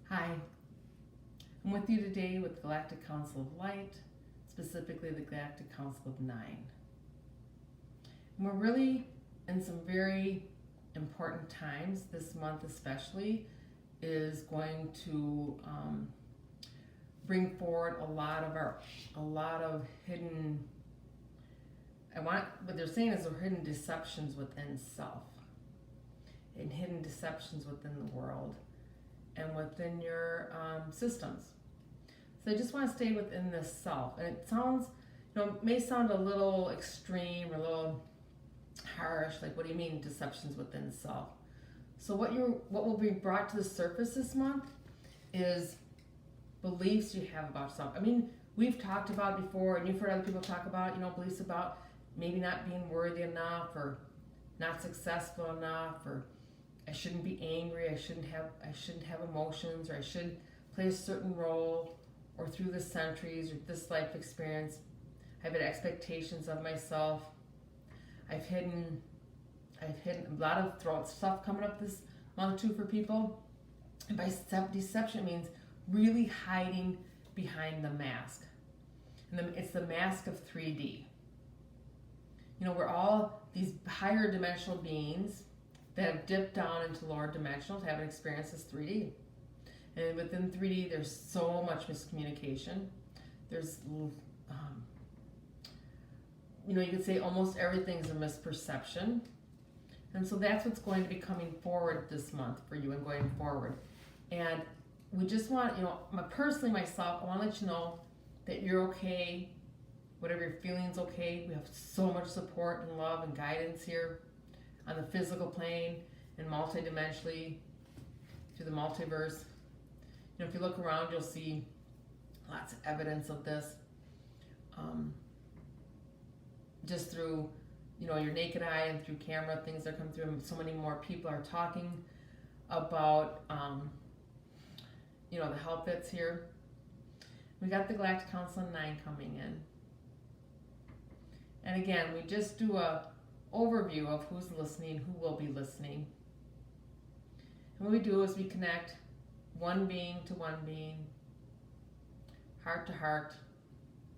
Hi, I'm with you today with the Galactic Council of Light, specifically the Galactic Council of Nine. And we're really in some very important times. This month especially is going to bring forward a lot of hidden, what they're saying is there are hidden deceptions within self and hidden deceptions within the world and within your systems. So I just want to stay within this self. And it sounds, it may sound a little extreme or a little harsh, like what do you mean deceptions within self? So what will be brought to the surface this month is beliefs you have about yourself. I mean, we've talked about it before, and you've heard other people talk about, beliefs about maybe not being worthy enough or not successful enough, or I shouldn't be angry, I shouldn't have emotions, or I should play a certain role, or through the centuries or this life experience, I've had expectations of myself. I've hidden a lot of throat stuff coming up this month too for people. And by deception, it means really hiding behind the mask. And it's the mask of 3D. We're all these higher dimensional beings that have dipped down into lower dimensional to have an experience as 3D. And within 3D, there's so much miscommunication. There's, you could say almost everything's a misperception. And so that's what's going to be coming forward this month for you and going forward. And we just want, personally myself, I want to let you know that you're okay, whatever you're feeling is okay. We have so much support and love and guidance here on the physical plane and multidimensionally through the multiverse. If you look around, you'll see lots of evidence of this. Just through, your naked eye and through camera, things that come through, and so many more people are talking about, the health that's here. We got the Galactic Council of 9 coming in. And again, we just do a overview of who's listening, who will be listening. And what we do is we connect one being to one being, heart to heart.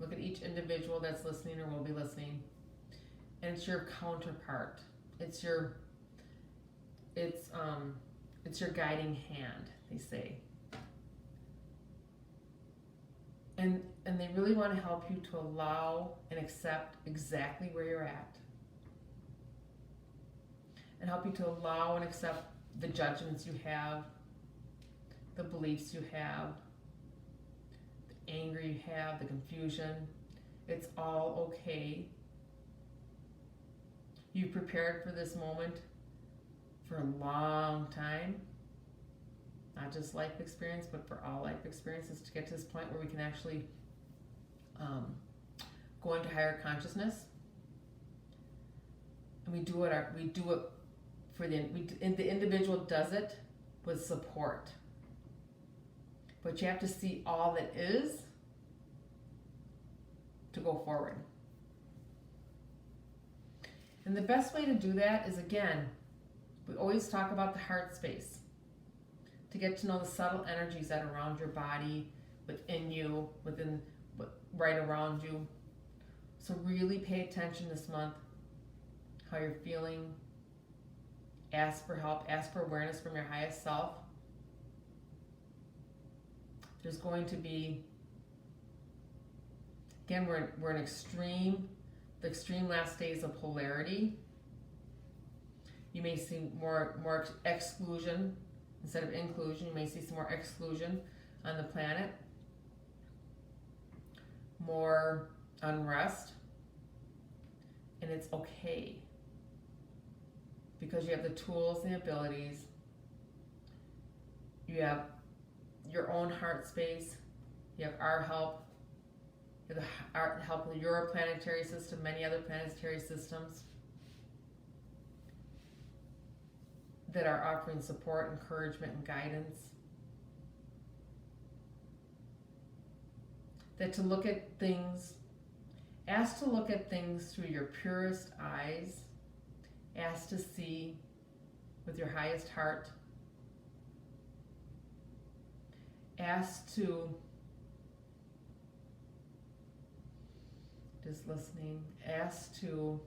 Look at each individual that's listening or will be listening. And it's your counterpart. It's your guiding hand, they say. And they really want to help you to allow and accept exactly where you're at. And help you to allow and accept the judgments you have, the beliefs you have, the anger you have, the confusion. It's all okay. You prepared for this moment for a long time. Not just life experience, but for all life experiences, to get to this point where we can actually go into higher consciousness. And we do it for the individual does it with support. But you have to see all that is to go forward. And the best way to do that is, again, we always talk about the heart space. To get to know the subtle energies that are around your body, within you, right around you. So really pay attention this month, how you're feeling. Ask for help, ask for awareness from your highest self. There's going to be, again, we're in the extreme last days of polarity. You may see more exclusion instead of inclusion. You may see some more exclusion on the planet, more unrest, and it's okay because you have the tools and the abilities. You have your own heart space. You have our help. You have the help of your planetary system, many other planetary systems that are offering support, encouragement, and guidance. That to look at things, ask to look at things through your purest eyes. Ask to see with your highest heart. asked to, just listening, asked to,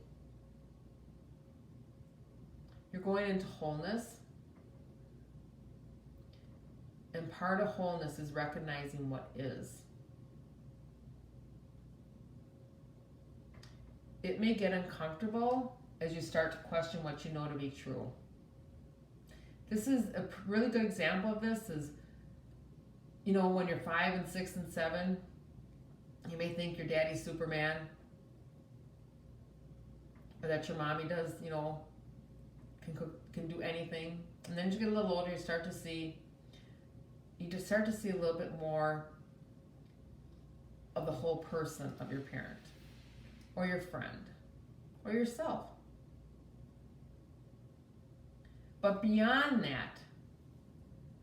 you're going into wholeness. And part of wholeness is recognizing what is. It may get uncomfortable as you start to question what you know to be true. This is a really good example of this is, you know, when you're 5 and 6 and 7, you may think your daddy's Superman, or that your mommy does, you know, can cook, can do anything. And then as you get a little older, you just start to see a little bit more of the whole person of your parent, or your friend, or yourself. But beyond that,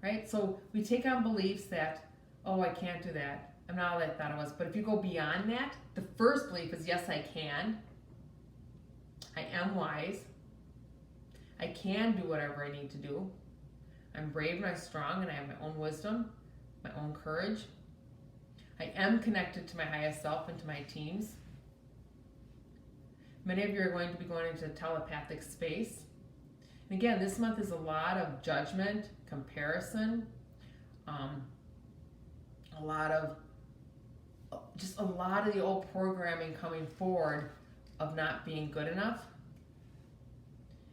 right? So we take on beliefs that, oh, I can't do that. I'm not all I thought I was. But if you go beyond that, the first belief is, yes, I can. I am wise. I can do whatever I need to do. I'm brave and I'm strong and I have my own wisdom, my own courage. I am connected to my highest self and to my teams. Many of you are going to be going into telepathic space. And again, this month is a lot of judgment, comparison, a lot of the old programming coming forward of not being good enough.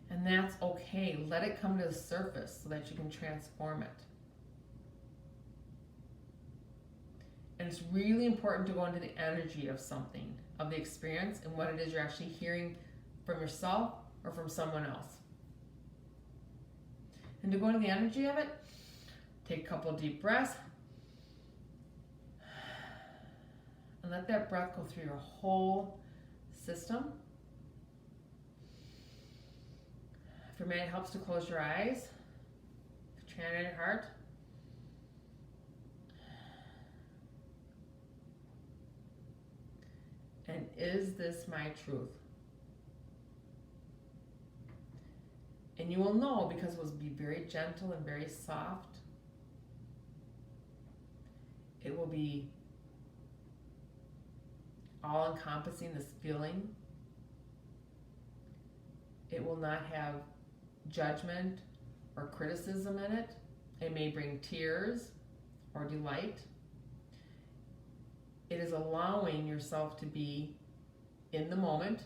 And that's okay. Let it come to the surface so that you can transform it. And it's really important to go into the energy of something, of the experience, and what it is you're actually hearing from yourself or from someone else. And to go into the energy of it, take a couple of deep breaths. And let that breath go through your whole system. If your mind helps to close your eyes, chant in your heart. And is this my truth? And you will know, because it will be very gentle and very soft. It will be all-encompassing, this feeling. It will not have judgment or criticism in it. It may bring tears or delight. It is allowing yourself to be in the moment,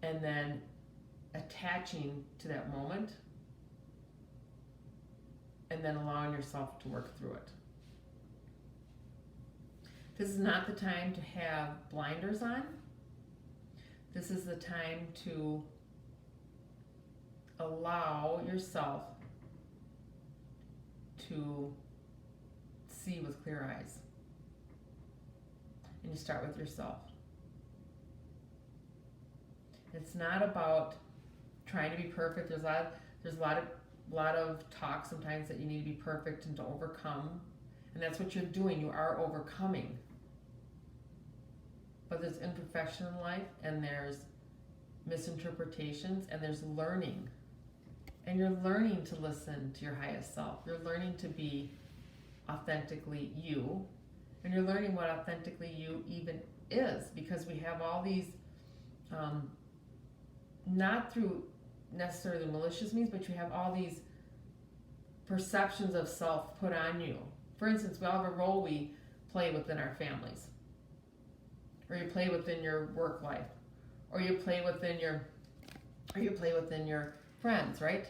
and then attaching to that moment, and then allowing yourself to work through it. This is not the time to have blinders on. This is the time to allow yourself to see with clear eyes. And you start with yourself. It's not about trying to be perfect. There's a lot of talk sometimes that you need to be perfect and to overcome. And that's what you're doing. You are overcoming. But there's imperfection in life, and there's misinterpretations, and there's learning. And you're learning to listen to your highest self. You're learning to be authentically you. And you're learning what authentically you even is, because we have all these, not through necessarily malicious means, but you have all these perceptions of self put on you. For instance, we all have a role we play within our families, or you play within your work life, or you play within your friends, right?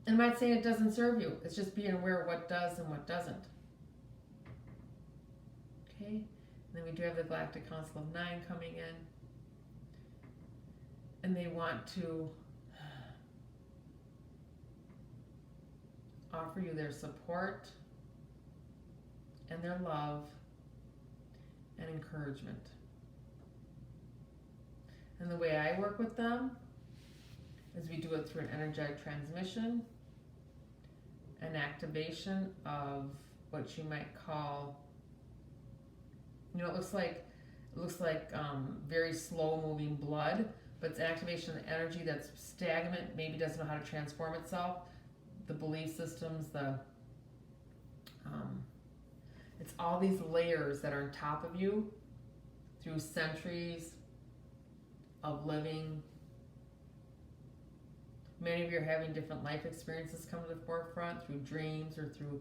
And I'm not saying it doesn't serve you. It's just being aware of what does and what doesn't. Okay? And then we do have the Galactic Council of 9 coming in. And they want to offer you their support and their love and encouragement. And the way I work with them is we do it through an energetic transmission, an activation of what you might call, it looks like very slow moving blood, but it's an activation of the energy that's stagnant, maybe doesn't know how to transform itself. The belief systems, it's all these layers that are on top of you through centuries of living. Many of you are having different life experiences come to the forefront through dreams or through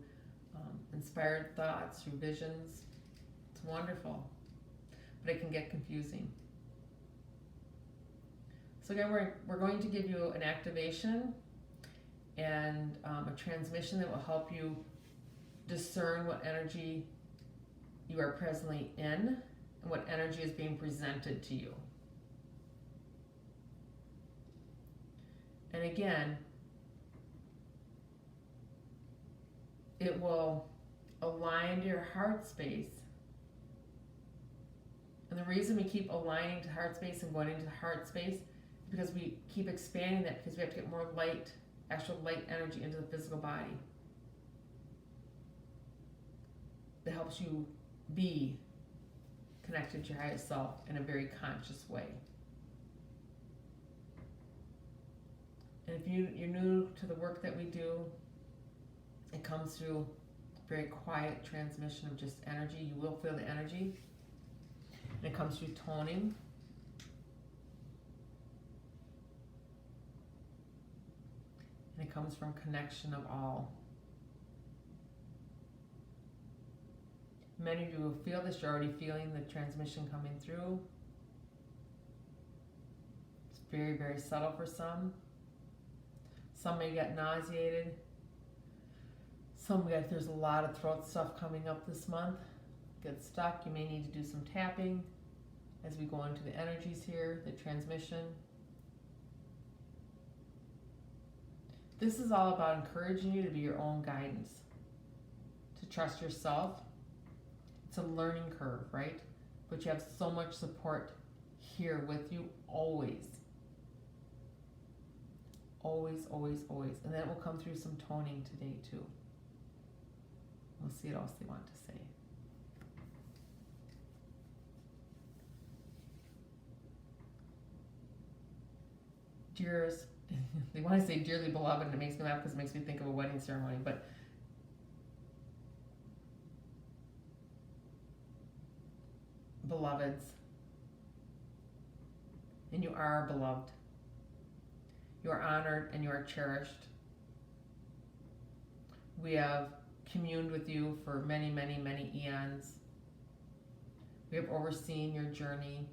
inspired thoughts, through visions. It's wonderful, but it can get confusing. So again, we're going to give you an activation and a transmission that will help you discern what energy you are presently in and what energy is being presented to you. And again, it will align to your heart space. And the reason we keep aligning to heart space and going into the heart space is because we keep expanding that, because we have to get more light, actual light energy into the physical body. That helps you be connected to your highest self in a very conscious way. And if you're new to the work that we do, it comes through very quiet transmission of just energy. You will feel the energy. And it comes through toning. And it comes from connection of all. Many of you will feel this. You're already feeling the transmission coming through. It's very, very subtle for some. Some may get nauseated. Some get, there's a lot of throat stuff coming up this month. Get stuck. You may need to do some tapping as we go into the energies here, the transmission. This is all about encouraging you to be your own guidance, to trust yourself. It's a learning curve, right? But you have so much support here with you always. Always, always, always. And then it will come through some toning today too. We'll see what else they want to say. Dears, they want to say dearly beloved, and it makes me laugh because it makes me think of a wedding ceremony, but beloveds, and you are beloved. You are honored and you are cherished. We have communed with you for many, many, many eons. We have overseen your journey.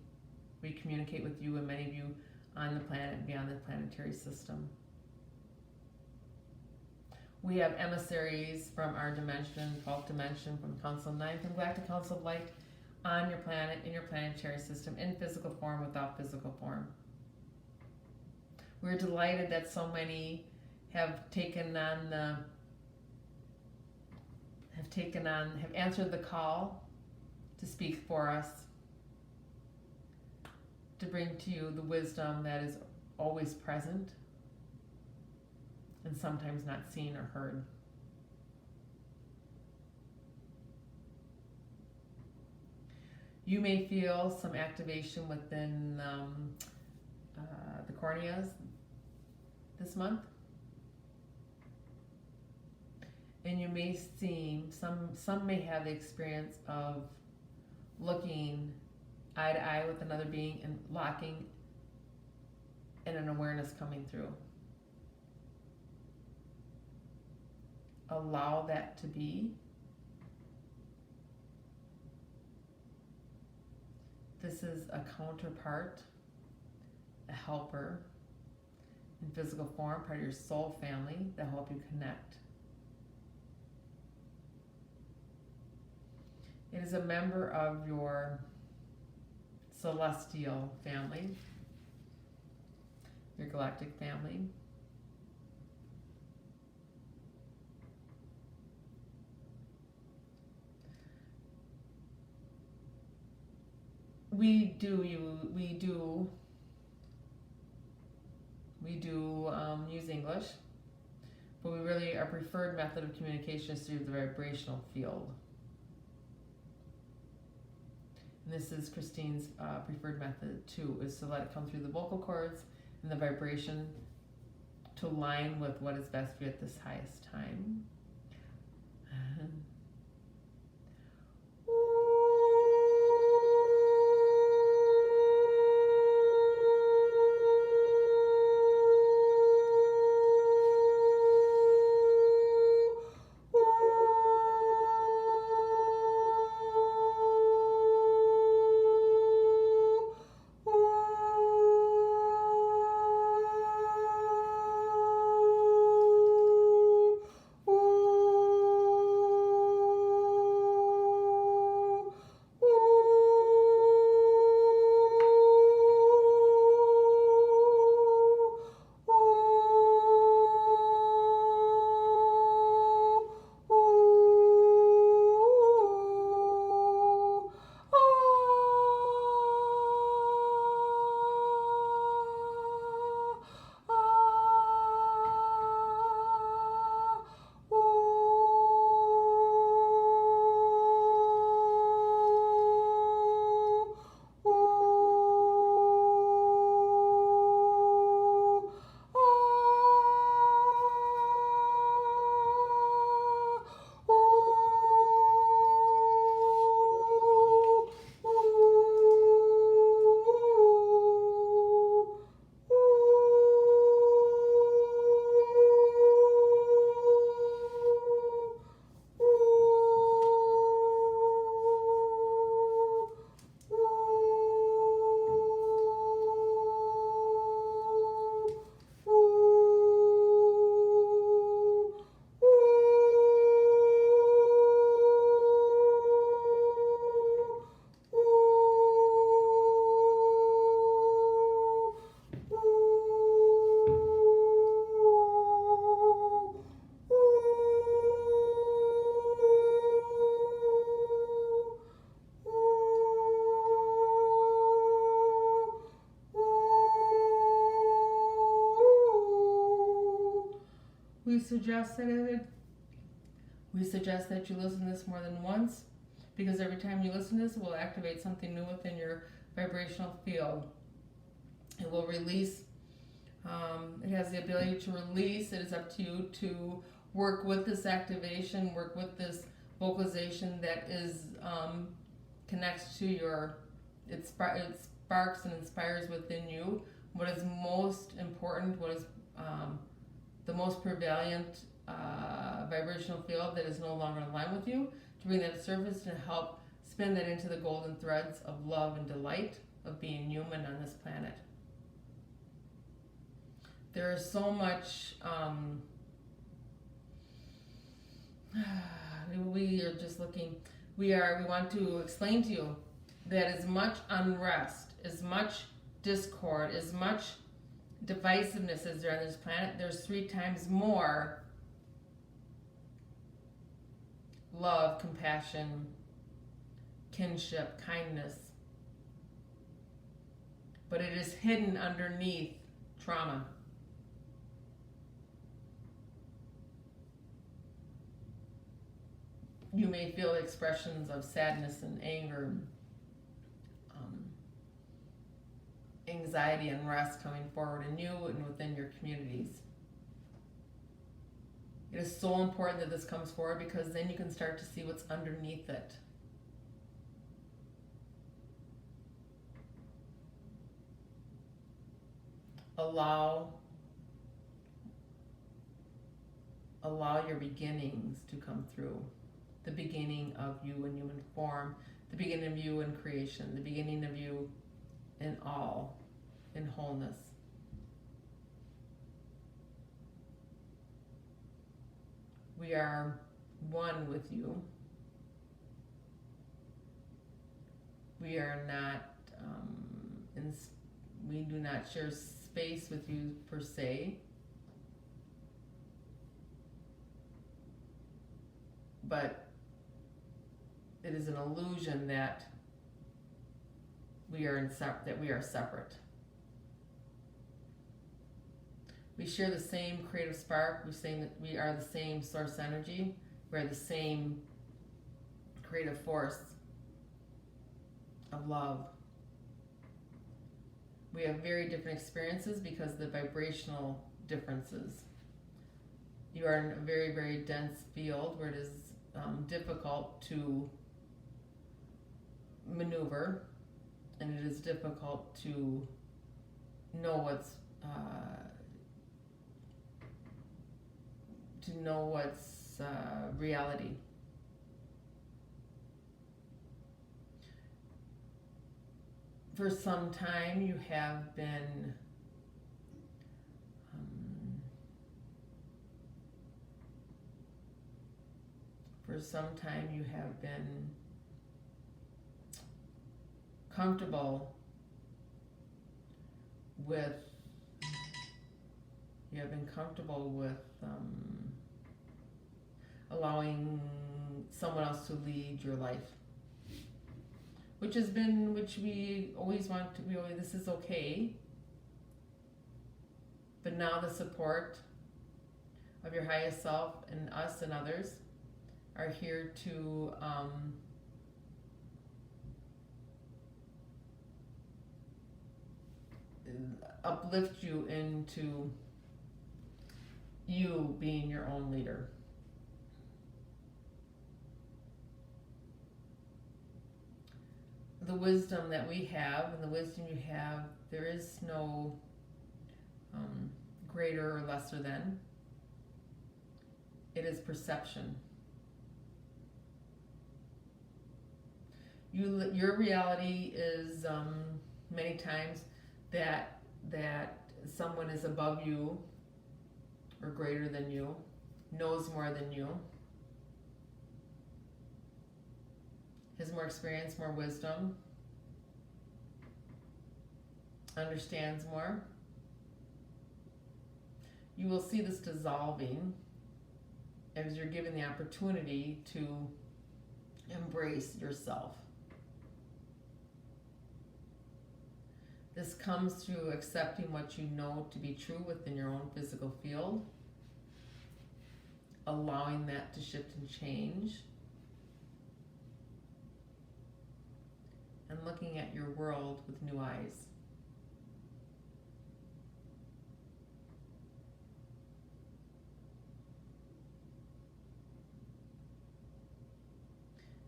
We communicate with you and many of you on the planet and beyond the planetary system. We have emissaries from our dimension, 12th dimension, from Council 9, from Galactic Council of Light, on your planet, in your planetary system, in physical form, without physical form. We're delighted that so many have answered the call to speak for us, to bring to you the wisdom that is always present and sometimes not seen or heard. You may feel some activation within the corneas this month. And you may see, some may have the experience of looking eye to eye with another being and locking, and an awareness coming through. Allow that to be. This is a counterpart, a helper in physical form, part of your soul family that will help you connect. It is a member of your celestial family, your galactic family. We do use English, but we really, our preferred method of communication is through the vibrational field. And this is Christine's preferred method too, is to let it come through the vocal cords and the vibration to align with what is best for you at this highest time. We suggest that you listen to this more than once, because every time you listen to this, it will activate something new within your vibrational field. It will release, it has the ability to release. It is up to you to work with this activation, work with this vocalization that is connects to your, it sparks and inspires within you what is most important, what is the most prevalent vibrational field that is no longer in line with you, to bring that to surface and help spin that into the golden threads of love and delight of being human on this planet. There is so much, we are just looking, we want to explain to you that as much unrest, as much discord, as much divisiveness as there on this planet, there's 3 times more love, compassion, kinship, kindness. But it is hidden underneath trauma. You may feel expressions of sadness and anger, anxiety and unrest coming forward in you and within your communities. It is so important that this comes forward, because then you can start to see what's underneath it. Allow your beginnings to come through. The beginning of you in human form, the beginning of you in creation, the beginning of you in all, in wholeness. We are one with you. We are not, we do not share space with you per se. But it is an illusion that we are separate. We share the same creative spark. We're saying that we are the same source energy. We are the same creative force of love. We have very different experiences because of the vibrational differences. You are in a very, very dense field where it is difficult to maneuver, and it is difficult to know what's reality. For some time you have been comfortable with allowing someone else to lead your life, which we always want to. This is okay, but now the support of your highest self and us and others are here to uplift you into you being your own leader. The wisdom that we have and the wisdom you have, there is no greater or lesser than. It is perception. Your reality is many times that someone is above you or greater than you, knows more than you, has more experience, more wisdom, understands more. You will see this dissolving as you're given the opportunity to embrace yourself. This comes through accepting what you know to be true within your own physical field, allowing that to shift and change, and looking at your world with new eyes.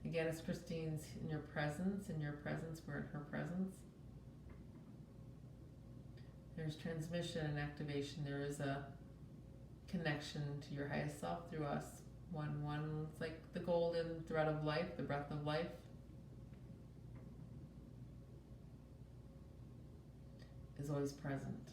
Again, as Christine's in your presence, we're in her presence. There's transmission and activation. There is a connection to your highest self through us. One, it's like the golden thread of life, the breath of life. Is always present.